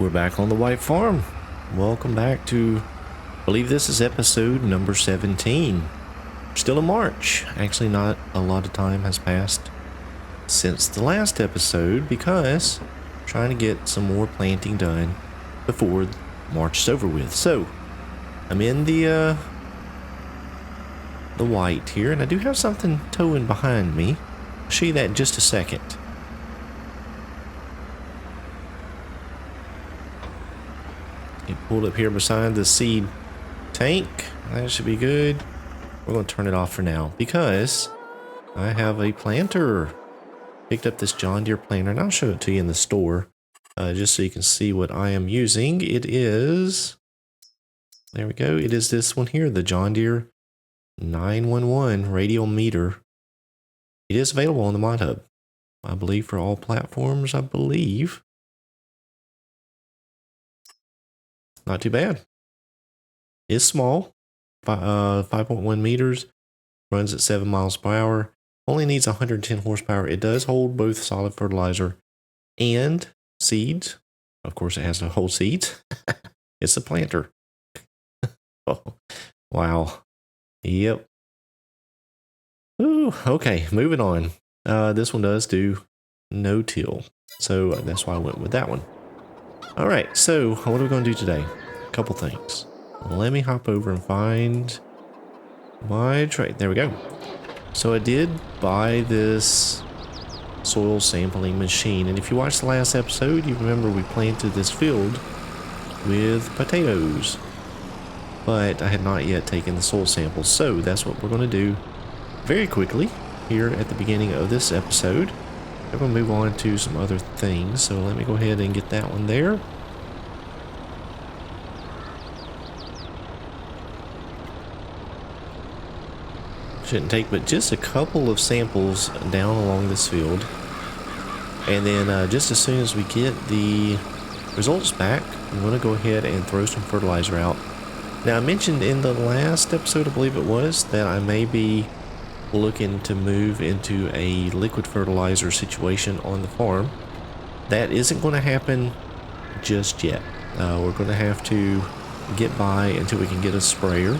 We're back on the White Farm. Welcome back to, I believe this is episode number 17. Still in March. Actually, not a lot of time has passed since the last episode because I'm trying to get some more planting done before March is over with. So, I'm in the white here, and I do have something towing behind me. I'll show you that in just a second. Get pulled up here beside the seed tank. That should be good. We're going to turn it off for now because I have a planter. Picked up this John Deere planter, and I'll show it to you in the store just so you can see what I am using. It is, there we go. It is this one here, the John Deere 911 radial meter. It is available on the Mod Hub, I believe, for all platforms. I believe. Not too bad. It's small, 5.1 meters, runs at 7 miles per hour, only needs 110 horsepower. It does hold both solid fertilizer and seeds. Of course, it has to hold seeds. It's a planter. Oh, wow. Yep. Ooh, okay, moving on. This one does do no-till, so that's why I went with that one. All right, so what are we going to do today? A couple things. Let me hop over and find my tray. There we go. So I did buy this soil sampling machine, and if you watched the last episode, you remember we planted this field with potatoes, but I had not yet taken the soil samples. So that's what we're going to do very quickly here at the beginning of this episode. I'm going to move on to some other things, so let me go ahead and get that one there. Shouldn't take but just a couple of samples down along this field. And then just as soon as we get the results back, I'm going to go ahead and throw some fertilizer out. Now, I mentioned in the last episode, I believe it was, that I may be looking to move into a liquid fertilizer situation on the farm. That isn't going to happen just yet. We're going to have to get by until we can get a sprayer.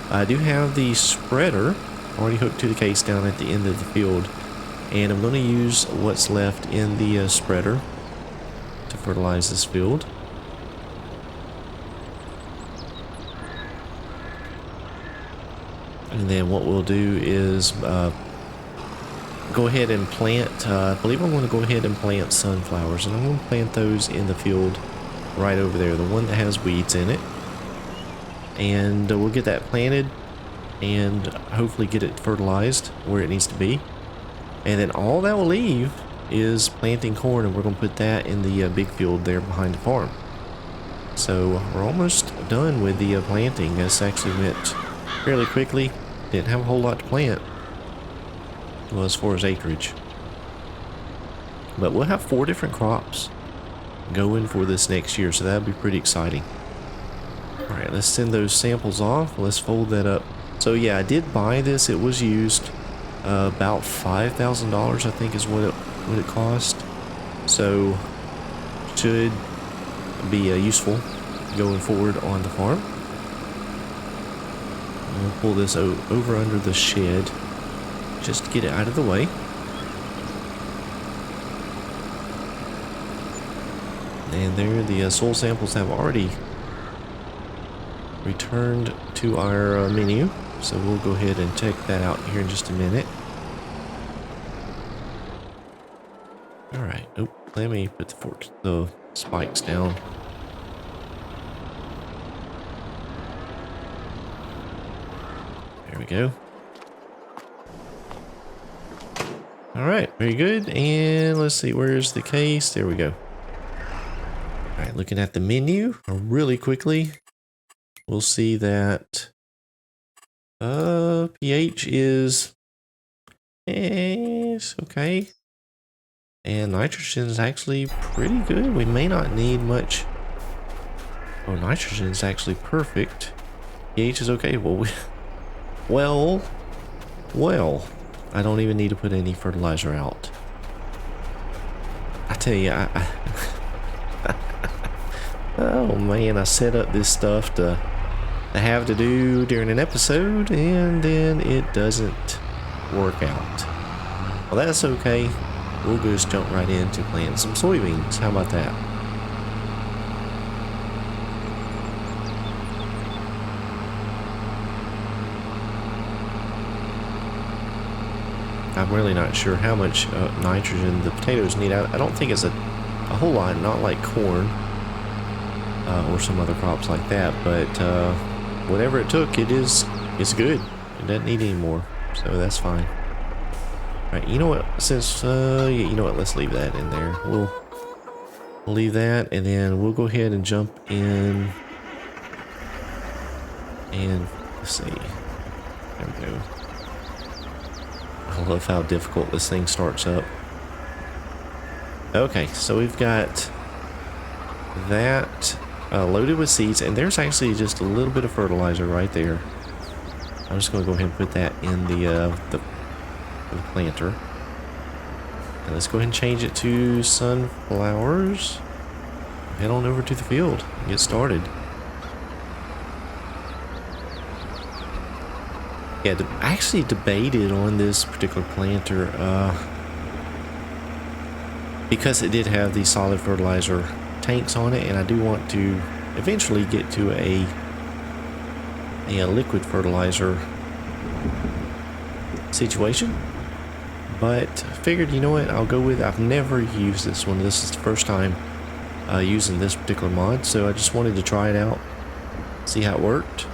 I do have the spreader already hooked to the case down at the end of the field, and I'm going to use what's left in the spreader to fertilize this field. And then what we'll do is go ahead and plant, I believe I'm going to go ahead and plant sunflowers, and I'm going to plant those in the field right over there, the one that has weeds in it. And we'll get that planted and hopefully get it fertilized where it needs to be. And then all that will leave is planting corn, and we're going to put that in the big field there behind the farm. So we're almost done with the planting. This actually went fairly quickly. Didn't have a whole lot to plant, well, as far as acreage. But we'll have 4 different crops going for this next year, so that'll be pretty exciting. Alright, let's send those samples off. Let's fold that up. So yeah, I did buy this. It was used about $5,000, I think is what it cost. So should be useful going forward on the farm. We'll pull this over under the shed just to get it out of the way. And there, the soil samples have already returned to our menu. So we'll go ahead and check that out here in just a minute. Alright, oh, let me put the spikes down. There we go. Alright, very good. And let's see, where's the case? There we go. Alright, looking at the menu really quickly, we'll see that pH is okay. And nitrogen is actually pretty good. We may not need much. Oh, nitrogen is actually perfect. pH is okay. Well, I don't even need to put any fertilizer out. I tell you, Oh man, I set up this stuff to have to do during an episode, and then it doesn't work out. Well, that's okay. We'll just jump right into planting some soybeans. How about that? I'm really not sure how much nitrogen the potatoes need. I don't think it's a whole lot, not like corn or some other crops like that, but whatever it took, it's good. It doesn't need any more, so that's fine. Alright, you know what, since, yeah, you know what, let's leave that in there. We'll leave that, and then we'll go ahead and jump in, and let's see, there we go. I love how difficult this thing starts up. Okay, so we've got that loaded with seeds, and there's actually just a little bit of fertilizer right there. I'm just going to go ahead and put that in the planter. And let's go ahead and change it to sunflowers. Head on over to the field and get started. Yeah, I actually debated on this particular planter because it did have the solid fertilizer tanks on it, and I do want to eventually get to a liquid fertilizer situation. But figured, you know what, I'll go with, I've never used this one. This is the first time using this particular mod, so I just wanted to try it out, see how it worked.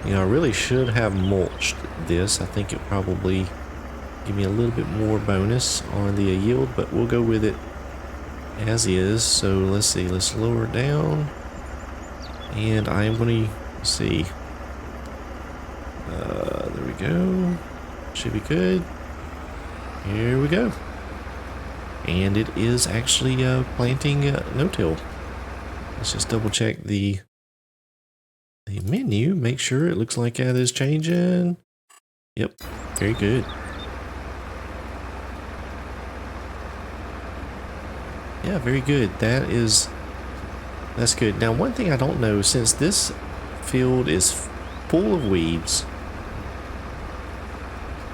You know, I really should have mulched this. I think it probably give me a little bit more bonus on the yield, but we'll go with it as is. So let's see, let's lower it down, and I am going to see. There we go. Should be good. Here we go. And it is actually planting no-till. Let's just double check the menu, make sure it looks like that is changing. Yep, very good. Yeah, very good. That's good. Now, one thing I don't know, since this field is full of weeds,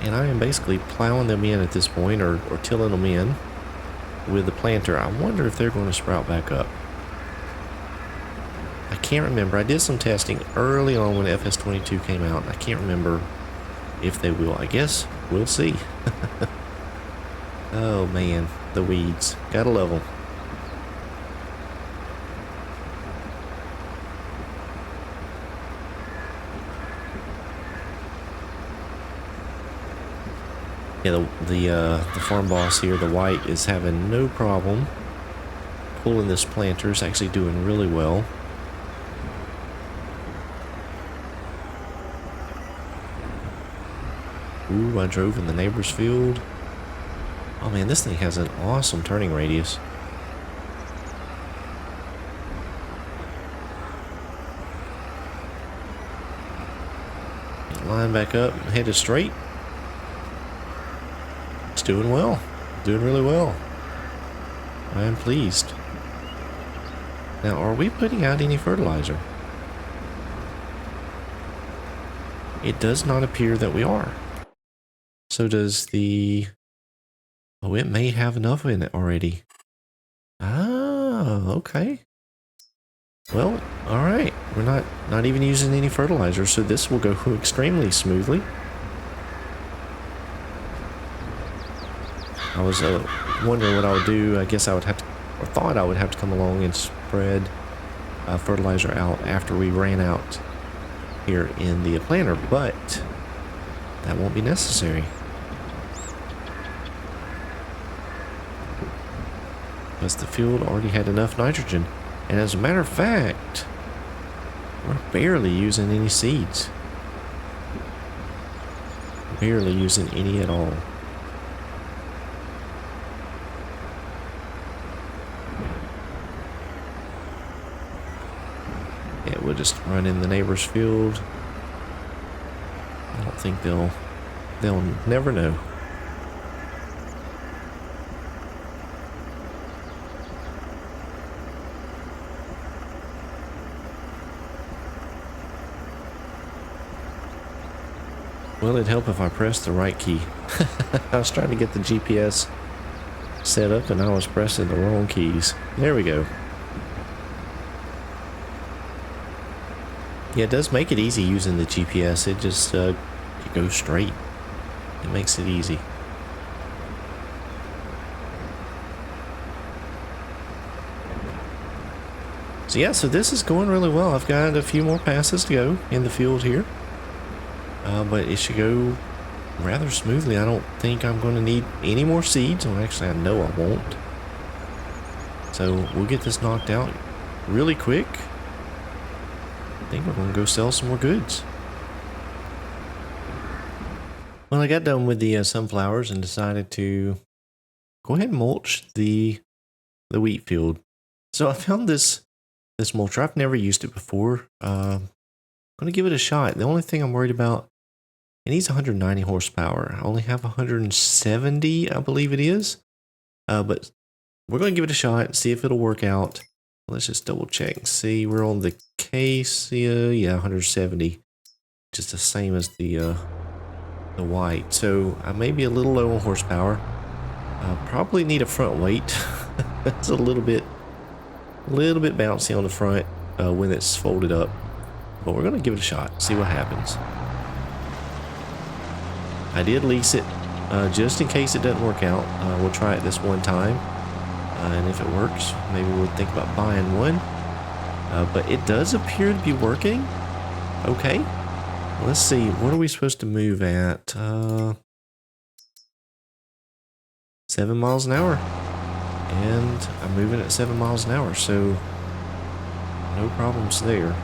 and I am basically plowing them in at this point, or tilling them in with the planter, I wonder if they're going to sprout back up. I can't remember. I did some testing early on when FS22 came out. I can't remember if they will. I guess we'll see. Oh man, the weeds. Gotta love them. Yeah, the farm boss here, the white, is having no problem pulling this planter. It's actually doing really well. Ooh, I drove in the neighbor's field. Oh man, this thing has an awesome turning radius. Line back up, headed straight. It's doing well. Doing really well. I am pleased. Now, are we putting out any fertilizer? It does not appear that we are. So does the... Oh, it may have enough in it already. Ah, okay. Well, alright. We're not even using any fertilizer, so this will go extremely smoothly. I was wondering what I would do. I guess I would have to, or thought I would have to come along and spread fertilizer out after we ran out here in the planter, but that won't be necessary. Because the field already had enough nitrogen. And as a matter of fact, we're barely using any seeds. Barely using any at all. Yeah, we'll just run in the neighbor's field. I don't think they'll never know. Well, it'd help if I pressed the right key. I was trying to get the GPS set up and I was pressing the wrong keys. There we go. Yeah, it does make it easy using the GPS. It just it goes straight. It makes it easy. So yeah, so this is going really well. I've got a few more passes to go in the field here. But it should go rather smoothly. I don't think I'm going to need any more seeds. Well, actually, I know I won't. So we'll get this knocked out really quick. I think we're going to go sell some more goods. Well, I got done with the sunflowers and decided to go ahead and mulch the wheat field. So I found this mulcher. I've never used it before. I'm going to give it a shot. The only thing I'm worried about, it needs 190 horsepower. I only have 170, I believe it is. But we're going to give it a shot and see if it'll work out. Let's just double check and see. We're on the case. Yeah, 170. Just the same as the white. So I may be a little low on horsepower. Probably need a front weight. It's a little bit bouncy on the front when it's folded up. But we're going to give it a shot. See what happens. I did lease it just in case it doesn't work out. We'll try it this one time. And if it works, maybe we'll think about buying one. But it does appear to be working. Okay. Let's see. What are we supposed to move at? 7 miles an hour. And I'm moving at 7 miles an hour. So no problems there.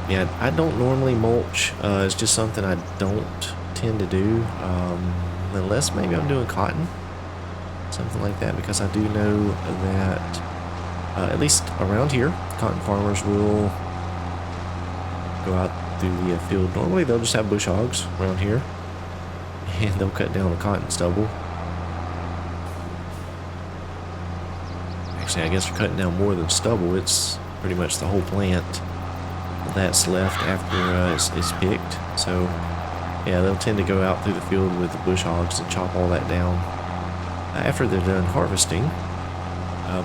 Yeah, I don't normally mulch. It's just something I don't tend to do. Unless maybe I'm doing cotton. Something like that. Because I do know that, at least around here, cotton farmers will go out through the field. Normally they'll just have bush hogs around here. And they'll cut down the cotton stubble. Actually, I guess they're cutting down more than stubble. It's pretty much the whole plant that's left after it's picked. So yeah, they'll tend to go out through the field with the bush hogs and chop all that down after they're done harvesting.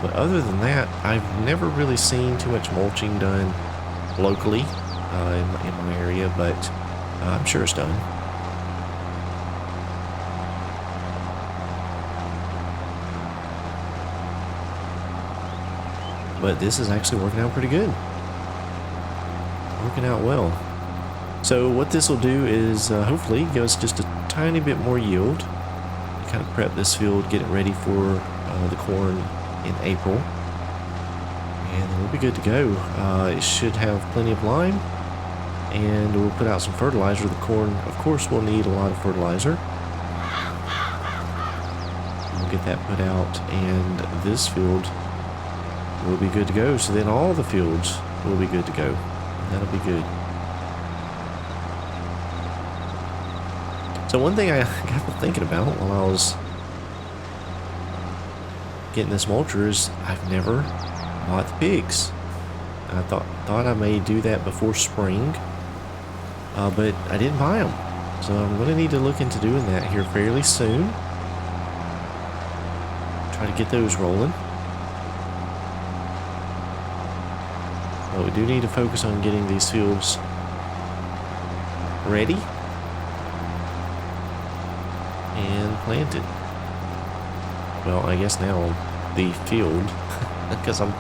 But other than that, I've never really seen too much mulching done locally in my area, but I'm sure it's done. But this is actually working out pretty good. Working out well. So what this will do is hopefully give us just a tiny bit more yield. Kind of prep this field, get it ready for the corn in April. And then we'll be good to go. It should have plenty of lime. And we'll put out some fertilizer. The corn, of course, will need a lot of fertilizer. We'll get that put out. And this field will be good to go. So then all the fields will be good to go. That'll be good. So one thing I got to thinking about while I was getting this mulcher is I've never bought the pigs. I thought I may do that before spring, but I didn't buy them. So I'm going to need to look into doing that here fairly soon. Try to get those rolling. But we do need to focus on getting these fields ready and planted. Well, I guess now the field, because I'm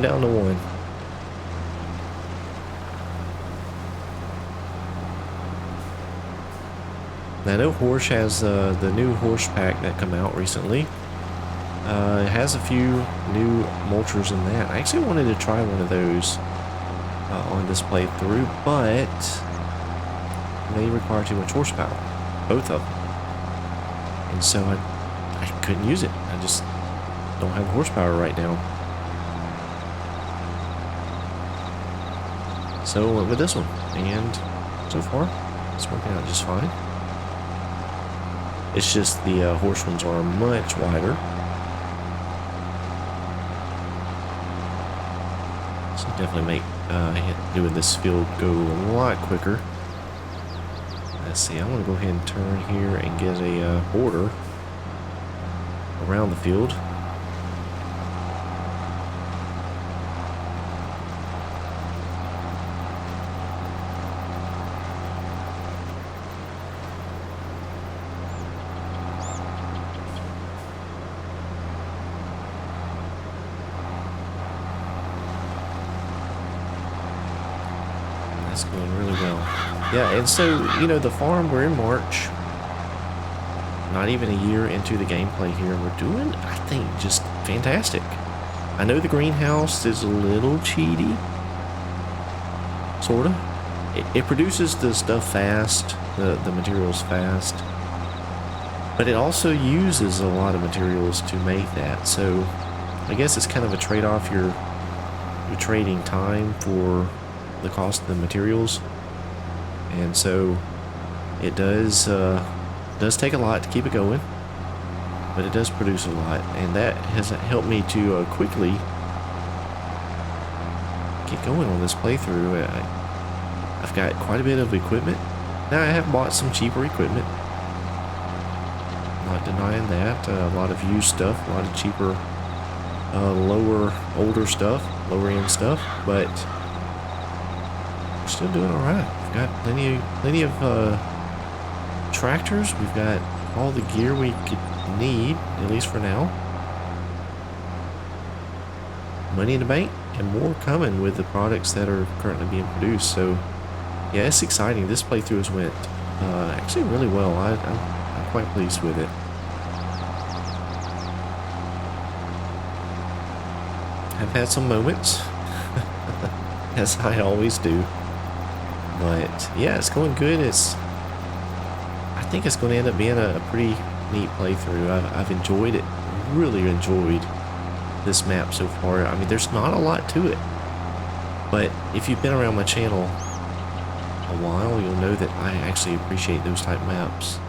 down to one. Now I know Horse has the new horse pack that come out recently. It has a few new mulchers in that. I actually wanted to try one of those on this playthrough, but they require too much horsepower, both of them, and so I couldn't use it. I just don't have horsepower right now, so I went with this one, and so far it's working out just fine. It's just the horse ones are much wider. Definitely make doing this field go a lot quicker. Let's see, I want to go ahead and turn here and get a border around the field. That's going really well. Yeah, and so, you know, the farm, we're in March. Not even a year into the gameplay here. We're doing, I think, just fantastic. I know the greenhouse is a little cheaty. Sort of. It produces the stuff fast, the materials fast. But it also uses a lot of materials to make that. So, I guess it's kind of a trade-off. You're trading time for the cost of the materials, and so it does take a lot to keep it going, but it does produce a lot, and that has helped me to quickly get going on this playthrough. I've got quite a bit of equipment now. I have bought some cheaper equipment, not denying that. A lot of used stuff, a lot of cheaper older stuff, lower end stuff, but we're still doing all right. We've got plenty of tractors. We've got all the gear we could need, at least for now. Money in the bank, and more coming with the products that are currently being produced. So, yeah, it's exciting. This playthrough has went actually really well. I'm quite pleased with it. I've had some moments, as I always do. But yeah, it's going good. I think it's going to end up being a pretty neat playthrough. I've enjoyed it, really enjoyed this map so far. I mean, there's not a lot to it, but if you've been around my channel a while, you'll know that I actually appreciate those type maps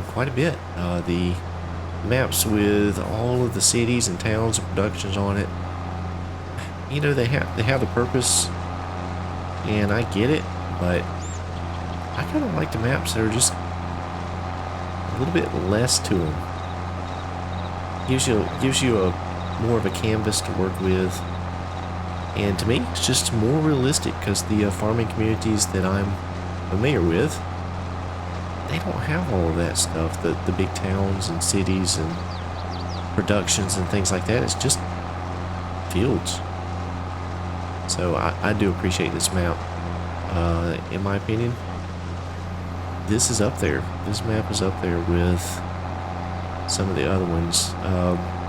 quite a bit. The maps with all of the cities and towns and productions on it, you know, they have the purpose, and I get it, but I kind of like the maps that are just a little bit less to them. Gives you a more of a canvas to work with, and to me, it's just more realistic because the farming communities that I'm familiar with, they don't have all of that stuff. The big towns and cities and productions and things like that. It's just fields. So I do appreciate this map. In my opinion, this is up there. This map is up there with some of the other ones.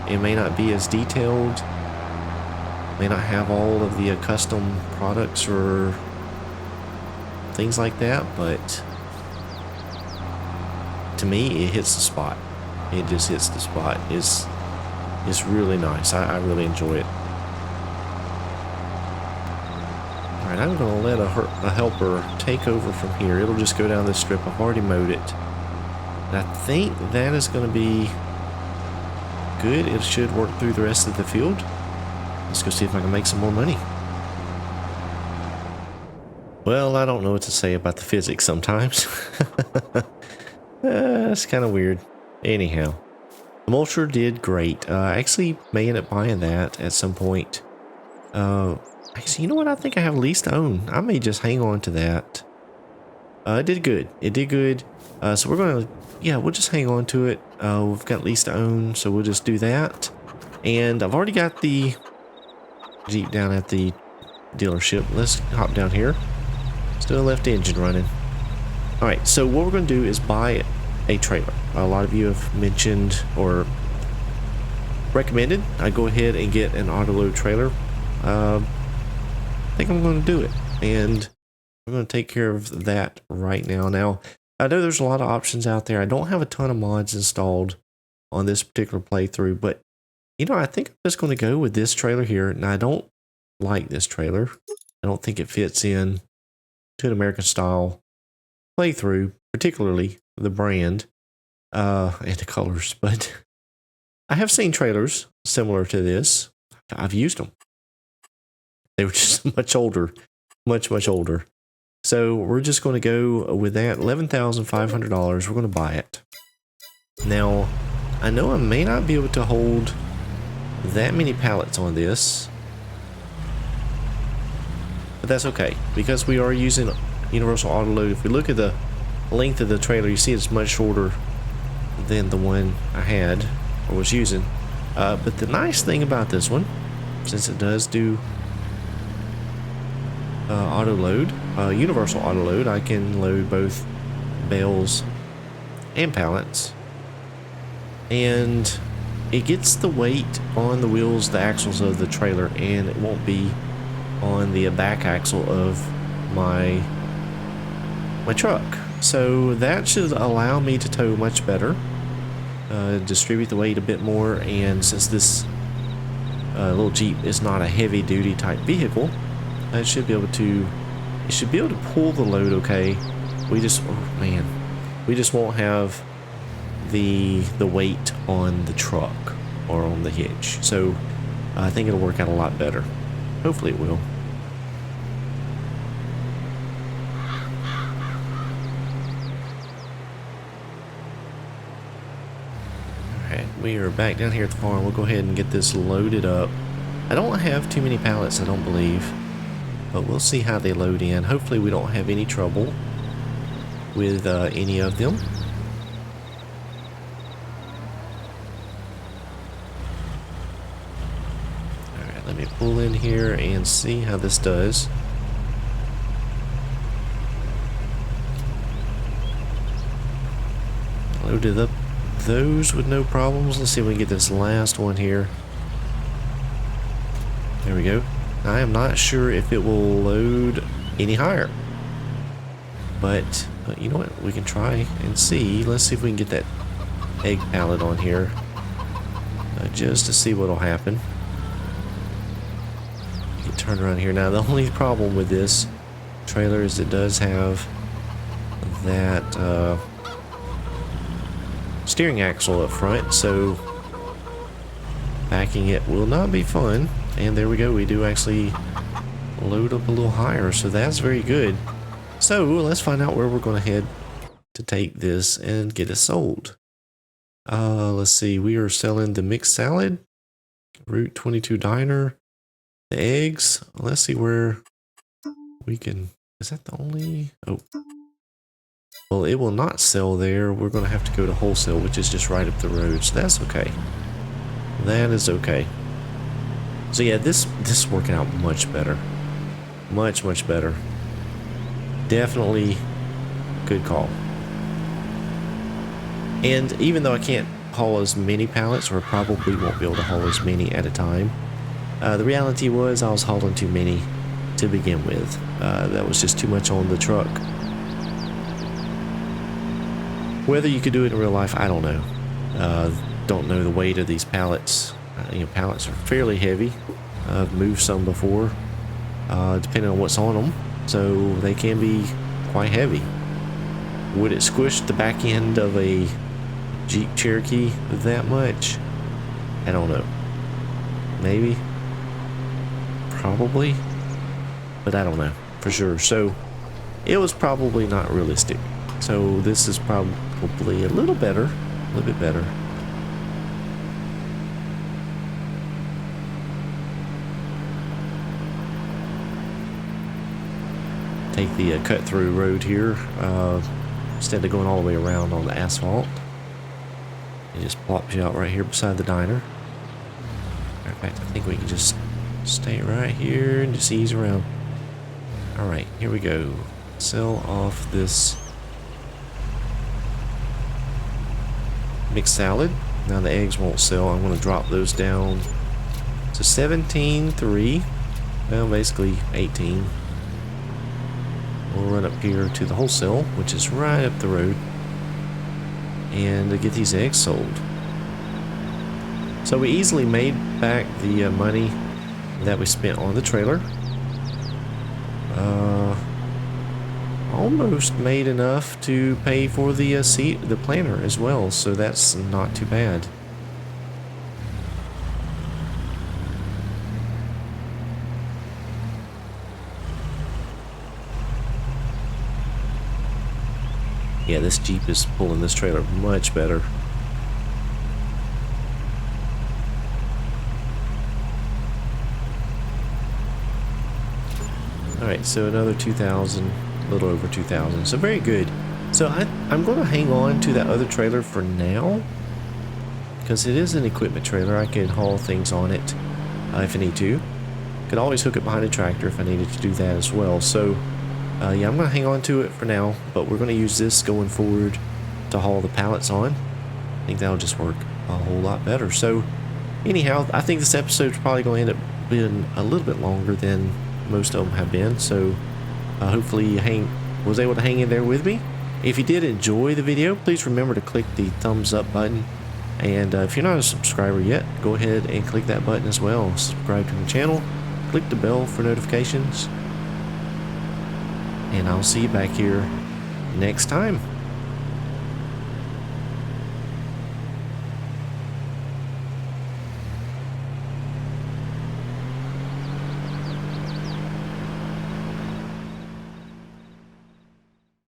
It may not be as detailed, may not have all of the custom products or things like that, but to me, it hits the spot. It just hits the spot. It's really nice. I really enjoy it. Alright, I'm going to let a helper take over from here. It'll just go down this strip. I've already mowed it. And I think that is going to be good. It should work through the rest of the field. Let's go see if I can make some more money. Well, I don't know what to say about the physics sometimes. It's kind of weird. Anyhow, the mulcher did great. I actually may end up buying that at some point. Actually, you know what? I think I have lease to own. I may just hang on to that. It did good. It did good. So we're going to, yeah, we'll just hang on to it. We've got lease to own, so we'll just do that. And I've already got the Jeep down at the dealership. Let's hop down here. Still left engine running. All right, so what we're going to do is buy a trailer. A lot of you have mentioned or recommended I go ahead and get an auto-load trailer. I think I'm going to do it, and we're going to take care of that right now. Now, I know there's a lot of options out there. I don't have a ton of mods installed on this particular playthrough, but you know, I think I'm just going to go with this trailer here. Now, I don't like this trailer. I don't think it fits in to an American style playthrough, particularly the brand and the colors, but I have seen trailers similar to this. I've used them. They were just much older, much older. So we're just going to go with that. $11,500. We're going to buy it. Now, I know I may not be able to hold that many pallets on this, but that's okay because we are using universal auto load. If we look at the length of the trailer, you see it's much shorter than the one I had or was using. But the nice thing about this one, since it does do auto load, universal auto load, I can load both bales and pallets, and it gets the weight on the wheels, the axles of the trailer, and it won't be on the back axle of my truck. So that should allow me to tow much better, distribute the weight a bit more, and since this little Jeep is not a heavy duty type vehicle, it should be able to pull the load okay. We just won't have the weight on the truck or on the hitch. So I think it'll work out a lot better. Hopefully it will. Alright, we are back down here at the farm. We'll go ahead and get this loaded up. I don't have too many pallets, I don't believe, but we'll see how they load in. Hopefully we don't have any trouble with any of them. Alright, let me pull in here and see how this does. Loaded up those with no problems. Let's see if we can get this last one here. There we go. I am not sure if it will load any higher, but you know what, we can try and see. Let's see if we can get that egg pallet on here, just to see what will happen. You can turn around here. Now the only problem with this trailer is it does have that steering axle up front, so backing it will not be fun. And there we go, we do actually load up a little higher, so that's very good. So let's find out where we're going to head to take this and get it sold. Let's see, we are selling the mixed salad, Route 22 diner, the eggs. Let's see where we can, is that the only, oh. Well, it will not sell there. We're going to have to go to wholesale, which is just right up the road, so that's okay. That is okay. So yeah, this is working out much better. Much better. Definitely good call. And even though I can't haul as many pallets, or probably won't be able to haul as many at a time, the reality was I was hauling too many to begin with. That was just too much on the truck. Whether you could do it in real life, I don't know. Don't know the weight of these pallets. Pallets are fairly heavy. I've moved some before, depending on what's on them, so they can be quite heavy. Would it squish the back end of a Jeep Cherokee that much? I don't know. Maybe. Probably. But I don't know for sure. So it was probably not realistic. So this is probably a little better. A little bit better. Take the cut-through road here, instead of going all the way around on the asphalt. It just plops you out right here beside the diner. In fact, I think we can just stay right here and just ease around. Alright, here we go. Sell off this mixed salad. Now the eggs won't sell. I'm going to drop those down to 17.3. Well, basically 18. We'll run up here to the wholesale, which is right up the road, and get these eggs sold. So we easily made back the money that we spent on the trailer. Almost made enough to pay for the the planter as well, so that's not too bad. Yeah, this Jeep is pulling this trailer much better. Alright, so another 2,000, a little over 2,000, so very good. So I'm going to hang on to that other trailer for now, because it is an equipment trailer. I can haul things on it if I need to. Could always hook it behind a tractor if I needed to do that as well. So yeah, I'm going to hang on to it for now, but we're going to use this going forward to haul the pallets on. I think that'll just work a whole lot better. So anyhow, I think this episode's probably going to end up being a little bit longer than most of them have been. So hopefully you was able to hang in there with me. If you did enjoy the video, please remember to click the thumbs up button. And if you're not a subscriber yet, go ahead and click that button as well. Subscribe to the channel, click the bell for notifications. And I'll see you back here next time.